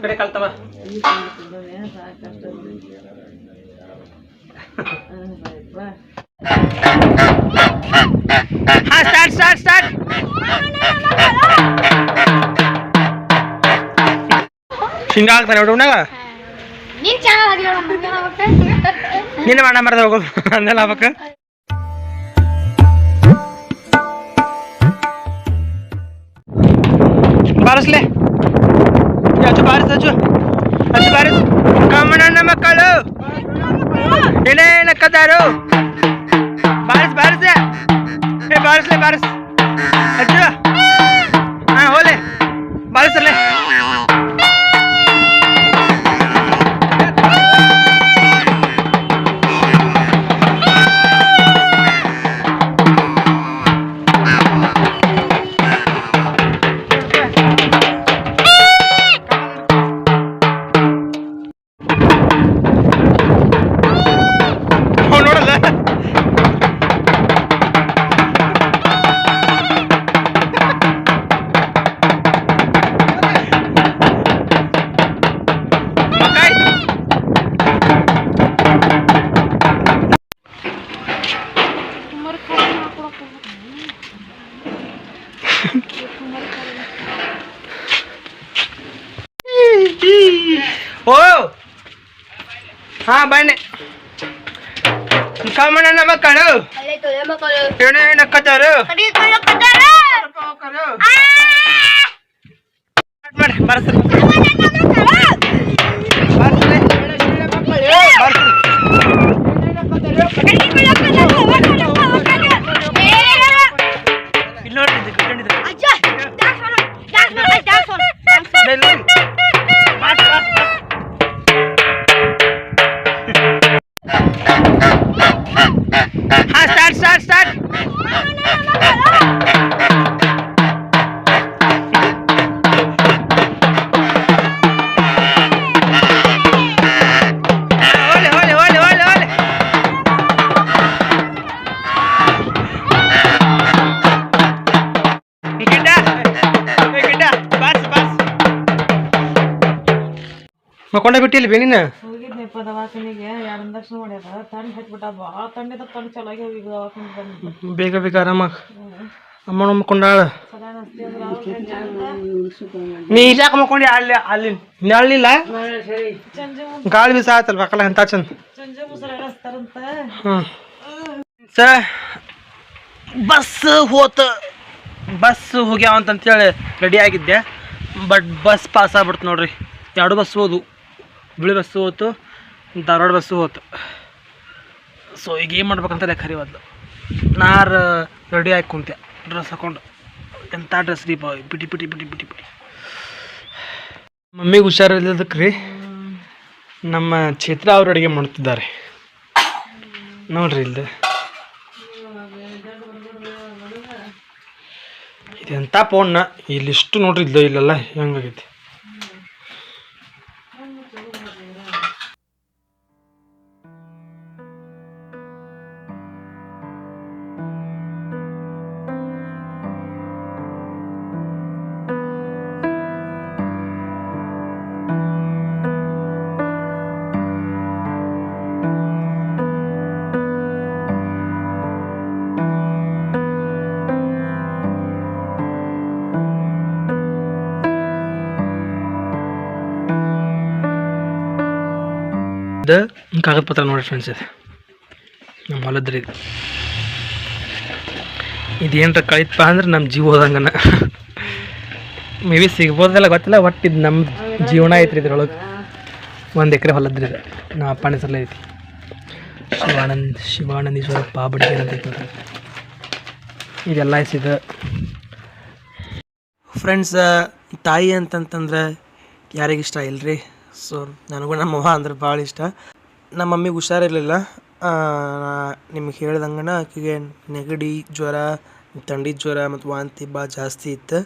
ಕಡೆ ಕಲ್ತವ ಹಾ ಸ್ಟಾರ್ಟ್ ಹಿಂಗ ಆಗ್ತಾನೆ ಹುಡುಗನಾಗ ನಿನ್ನ ಮಾಡ ಮರದ ಹೋಗೋದು ಅಂದೆಲ್ಲ ಆಗ್ಬೇಕು ಬಾರಿಸ್ಲೆ ಅಜ್ಜು ಬಾರಿಸ್ ಕಮ್ಮಣ್ಣ ಮಕ್ಕಳು ಏನೇನಕ್ಕದಾರು ಬಾರಿಸ್ಲೆ ಅಜ್ಜು ಹಾ ಹೋಲೆ ಬಾರಿಸಲೆ ಓ ಹಾ ಬನ್ನಿ ಕಮ್ಮಣ್ಣ ಮಕ್ಕಳು ಏನೇನಕ್ಕದಾರು ಮಾಡಿ ಬರ್ಸ್ರಿ ಸ್ಟಾರ್ಟ್ ಮಕ್ಕೊಂಡ ಬಿಟ್ಟಿಲ್ಲ ಬೇನಿನ ಹೋಗಿದ್ನಪ್ಪ ದವಾಖಾನೆಗೆ 2 ಇಂಜೆಕ್ಷನ್ ಮಾಡ್ಯಾರ ತಂಡ ಹಚ್ಬಿಟ್ಟ ಭಾಳ ತಂಡ ಚಲಾಗಿ ಹೋಗಿ ದವಾಖಾನೆ ಬಂದು ಬೇಗ ಆರಾಮಾಗ ಅಮ್ಮನ ಮಕ್ಕೊಂಡಾಳ ನೀ ಇಲ್ಲಾಕ ಮಕ್ಕೊಂಡಿ ಅಲ್ಲಿ ನೆರಳಿಲ್ಲ ಗಾಳಿ ಬೀಸ ಆತಲ್ ಮಕ್ಕಳ ಎಂತ ಚಂದ ಬಸ್ ಹೋಗ್ಯಾವ ಅಂತೇಳಿ ರೆಡಿ ಆಗಿದ್ದೆ ಬಟ್ ಬಸ್ ಪಾಸ್ ಆಗ್ಬಿಡ್ತು ನೋಡ್ರಿ 2 ಬಸ್ ಹೋದು ಬಿಳಿ ಬಸ್ಸು ಹೋಯ್ತು ಧಾರವಾಡ ಬಸ್ಸು ಹೋಯ್ತು ಸೊ ಈಗ ಏನು ಮಾಡ್ಬೇಕಂತಲೇ ಕರಿವದ್ಲು ನಾರು ರೆಡಿ ಆಗಿ ಕುಂತೆ ಡ್ರೆಸ್ ಹಾಕೊಂಡು ಎಂಥ ಡ್ರೆಸ್ ರೀ ಬಿಟಿ ಮಮ್ಮಿಗೆ ಹುಷಾರಿಲ್ಲದಕ್ಕೆ ರೀ ನಮ್ಮ ಚೈತ್ರ ಅವ್ರು ಅಡುಗೆ ಮಾಡ್ತಿದ್ದಾರೆ ನೋಡ್ರಿ ಇಲ್ಲದೆ ಇದೆಂಥ ಫೋನ್ನ ಇಲ್ಲಿಷ್ಟು ನೋಡ್ರಿ ಇಲ್ಲೋ ಇಲ್ಲೆಲ್ಲ ಹೆಂಗಾಗೈತಿ ಇದು ಕಾಗದ ಪತ್ರ ನೋಡಿ ಫ್ರೆಂಡ್ಸ್ ಇದು ನಮ್ಮ ಹೊಲದ್ರಿ ಇದೇನರ ಕಳಿತಪ್ಪ ಅಂದ್ರೆ ನಮ್ಮ ಜೀವ ಹೋದಂಗನ ಮೇ ಬಿ ಸಿಗ್ಬೋದಲ್ಲ ಗೊತ್ತಿಲ್ಲ ಒಟ್ಟು ಇದು ನಮ್ಮ ಜೀವನ ಐತ್ರಿ ಇದ್ರೊಳಗೆ 1 ಎಕರೆ ಹೊಲದ್ರಿ ಇದು ನಮ್ಮ ಅಪ್ಪನ ಹೆಸರಲ್ಲೇ ಐತಿ ಶಿವಾನಂದೀಶ್ವರಪ್ಪ ಬಡಿಗೆ ಅಂತ ಐತಿ ಇದೆಲ್ಲ ಇದು ಫ್ರೆಂಡ್ಸ್ ತಾಯಿ ಅಂತಂತಂದ್ರೆ ಯಾರಿಗಿಷ್ಟ ಇಲ್ಲರಿ ಸೊ ನನಗೂ ನಮ್ಮ ಅವ್ವ ಅಂದ್ರೆ ಭಾಳ ಇಷ್ಟ ನಮ್ಮ ಮಮ್ಮಿಗೆ ಹುಷಾರಿರಲಿಲ್ಲ ನಿಮಗೆ ಹೇಳ್ದಂಗನ ಆಕೆಗೆ ನೆಗಡಿ ಜ್ವರ ಥಂಡಿ ಜ್ವರ ಮತ್ತು ವಾಂತಿ ಭಾಳ ಜಾಸ್ತಿ ಇತ್ತು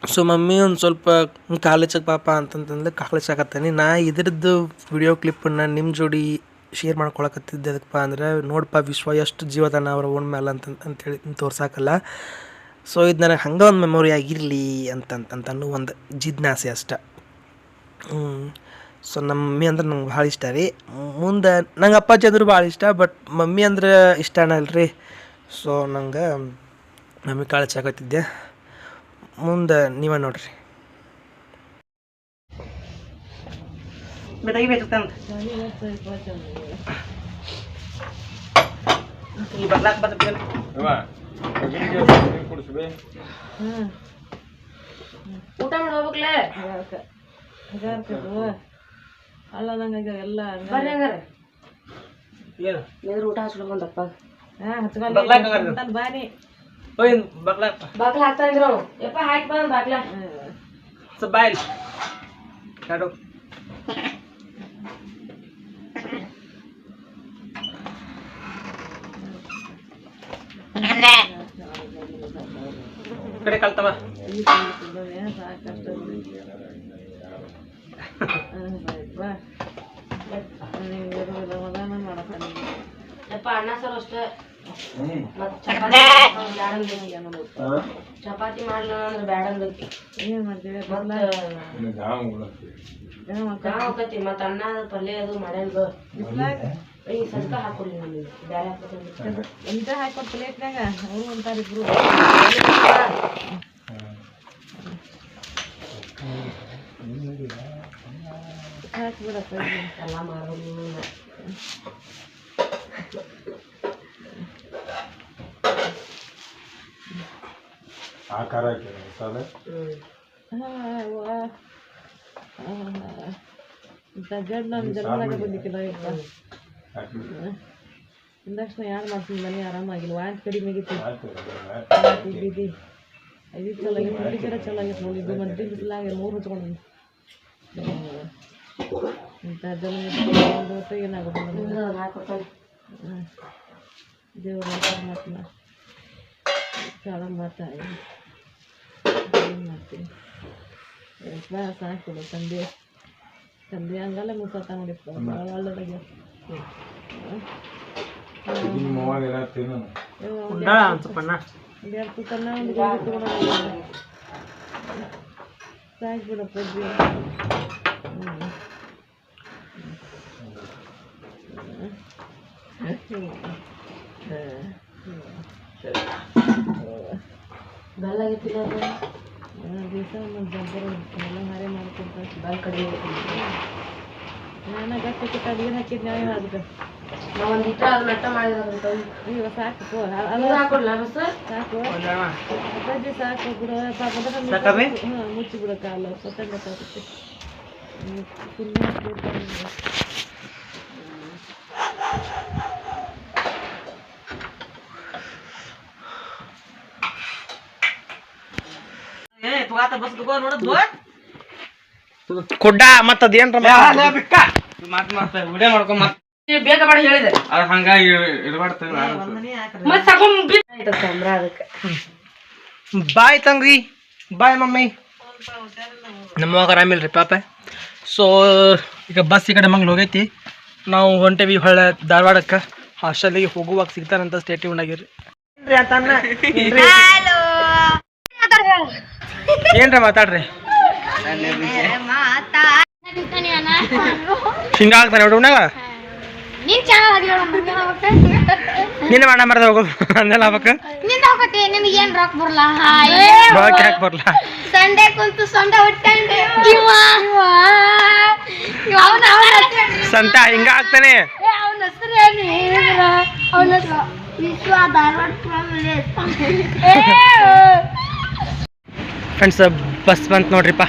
ಸೊ ಮಮ್ಮಿ ಒಂದು ಸ್ವಲ್ಪ ಕಾಲೇಜಕ್ಕೆ ಪಾಪ ಅಂತಂತಂದ್ರೆ ಕಾಲೇಜಾಕತ್ತಾನೆ ನಾ ಇದ್ರದ್ದು ವಿಡಿಯೋ ಕ್ಲಿಪ್ಪನ್ನು ನಿಮ್ಮ ಜೋಡಿ ಶೇರ್ ಮಾಡ್ಕೊಳಕತ್ತಿದ್ದೆ ಅದಕ್ಕಪ್ಪ ಅಂದ್ರೆ ನೋಡಪ್ಪ ವಿಶ್ವ ಎಷ್ಟು ಜೀವದಾನ ಅವ್ರ ಓನ್ ಮೇಲೆ ಅಂತೇಳಿ ತೋರ್ಸಾಕಲ್ಲ ಸೊ ಇದು ನನಗೆ ಹಂಗೆ ಒಂದು ಮೆಮೊರಿ ಆಗಿರಲಿ ಅಂತನ್ನೋ ಒಂದು ಜಿಜ್ಞಾಸೆ ಅಷ್ಟೆ ಸೊ ನಮ್ಮ ಮಮ್ಮಿ ಅಂದ್ರೆ ನಂಗೆ ಭಾಳ ಇಷ್ಟ ರೀ. ಮುಂದೆ ನಂಗೆ ಅಪ್ಪಾಜಿ ಅಂದ್ರೂ ಭಾಳ ಇಷ್ಟ, ಬಟ್ ಮಮ್ಮಿ ಅಂದ್ರೆ ಇಷ್ಟನೇ ಅಲ್ರಿ. ಸೊ ನಂಗೆ ಮಮ್ಮಿ ಕಾಳು ಚಾಕತ್ತಿದ್ದೆ. ಮುಂದೆ ನೀವೇ ನೋಡ್ರಿ. ತೆಗಿಬೇಕಂತ ಈ ಬರ್ಲಾಕ್ ಬರ್ತೇನೆ. ಊಟ ಮಾಡಿ ಹೋಗ್ಬೇಕಲೇ ಅಲ್ಲದಂಗ ಎಲ್ಲ ಬರ್ರಿ ಹಂಗಾರೆ ಏನು ಎದುರು ಊಟ ಹಚ್ಕೊಂಡಪ್ಪ ಬಾರಿ ಬಾಗ್ಲ ಹಾಕ್ತಾ ಇದ್ರು ಯಪ್ಪ ಹಾಕಿ ಬಂದ್ ಬಾಗ್ಲ ಸ್ವಲ್ಪ ಬಾಯ್ ಕಾಡು ಕಡೆ ಕಲ್ತವ ಯಪ್ಪ ಅನ್ನ ಸಾರು ಅಷ್ಟೇ ಚಪಾತಿ ಮಾಡ್ಲ ಅಂದ್ರೆ ಬ್ಯಾಡ ಅಂದೈತಿ. ಏನ್ ಮಾಡ್ತೀವಿ ಹೋಗತಿ ಮತ್ತ ಅನ್ನ ಪಲ್ಯ ಅದು ಮಾಡ್ಯಾನ ಈ ಸಜ್ಕ ಹಾಕೊಡ್ಲಿ ನಮಗೆ ಬ್ಯಾರೆ ಎಂತ ಹಾಕೊಡ್ ಪ್ಲೇಟ್ನಾಗ ಅವರು ಅಂತಾರಿಬ್ರು ಹಾಕ್ಬಿಡಪ್ಪ ಎಲ್ಲ ಮಾಡೋದು. ಜನ್ಮದಾಗ ಬಂದಿಕ್ಕಿಲ್ಲ ಇಂದಕ್ಷಣ ಯಾರು ಮಾಡ್ತೀನಿ ಮನೆ ಆರಾಮಾಗಿಲ್ಲ ವಾಂಟ್ ಕಡಿಮೆ ಆಗೈತಿ ಬೀದಿ ಇದು ಚಲೋ ಆಗೈತೆ ಹುಡುಗಿರ ಚಲೋ ಆಗೈತೆ ನೋಡಿ ಇದು ಮದ್ದೆ ಬಿಸಿಲಾಗ 3 ಹಚ್ಕೊಂಡು ಇಂಥ ಜನ ಏನಾಗುತ್ತೆ ದೇವ್ರ ಮಾತನ್ನ ಚಾಳ ಮಾಡ್ತಾರೆ ಏನು ಮಾಡ್ತೀನಿ ಸಾಕು ತಂದೆ ಹಂಗಲ್ಲ ಮುಸತ ನೋಡಿಪ್ಪ ಭಾಳ ಒಳ್ಳೆದಾಗ್ಯ ಸಾಕು ಬಿಡಪ್ಪ ಬೆಲ್ಲ ಆಗೈತಿಲ್ಲ ದಿವಸ ಒಂದು ಜಂಪರ್ ಎಲ್ಲ ಹಾರೆ ಮಾಡ್ಕೊಡ್ತಾರೆ ಬೆಲ್ಲ ಕಡಿಮೆ ನಾನು ಗಟ್ಟಿ ಕೊಟ್ಟು ಅಡುಗೆ ಹಾಕಿದ್ದೆ ನಾವು ಅದಕ್ಕೆ ನಾವು ಒಂದು ಲೀಟ್ರ್ ಅದು ಮೆಟ್ಟ ಮಾಡಿದ್ರೆ ಈಗ ಸಾಕು ಅದು ಹಾಕೊಡ್ಲ ಸರ್ ಸಾಕು ಅಪ್ಪಾಜಿ ಸಾಕು ಬಿಡು ಹಾಂ ಮುಚ್ಚಿ ಬಿಡೋ ಕಾಲು ಸ್ವತಃ ಗೊತ್ತಾಗುತ್ತೆ ಕುಡ್ಡ ಮತ್ತ ಅದೇನ್ರ ವಿಡಿಯೋ ಮಾಡ್ಕೊಂಡ್ ಬೇಗ ಮಾಡಿ ಹೇಳಿದೆ ಹಂಗಾಗಿ ಬಾಯ್ ತಂಗ್ರಿ ಬಾಯ್ ಮಮ್ಮಿ. ನಮ್ಮವಾಗ ಆರಾಮಿಲ್ರಿ ಪಾಪ. ಸೊ ಈಗ ಬಸ್ ಈ ಕಡೆ ಮಂಗ್ಳು ಹೋಗೈತಿ. ನಾವು ಹೊಂಟೇವಿ ಹೊಳ್ಳೆ ಧಾರವಾಡಕ್ಕೆ. ಹಾಸ್ಟೆಲಿಗೆ ಹೋಗುವಾಗ ಸಿಗ್ತಾರಂತ ಸ್ಟೇಟಿ ಉಂಡಾಗಿರ್ರಿ ಏನ್ರ ಮಾತಾಡ್ರಿ ಹಿಂಗಾಗ್ತಾನೆ ಹುಡುಗನಾಗ ನಿನ್ನ ಮಾಡ ಮರದ ಹೋಗೋದು ಅಂದೆಲ್ಲ ಆಗ್ಬೇಕ ರೊಕ್ಕ ಯಾಕೆ ಬರಲ್ಲ ಸಂತ ಹಿಂಗ ಆಗ್ತಾನೆ ಫ್ರೆಂಡ್ಸ್ ಬಸ್ ಬಂತು ನೋಡ್ರಿಪ್ಪ.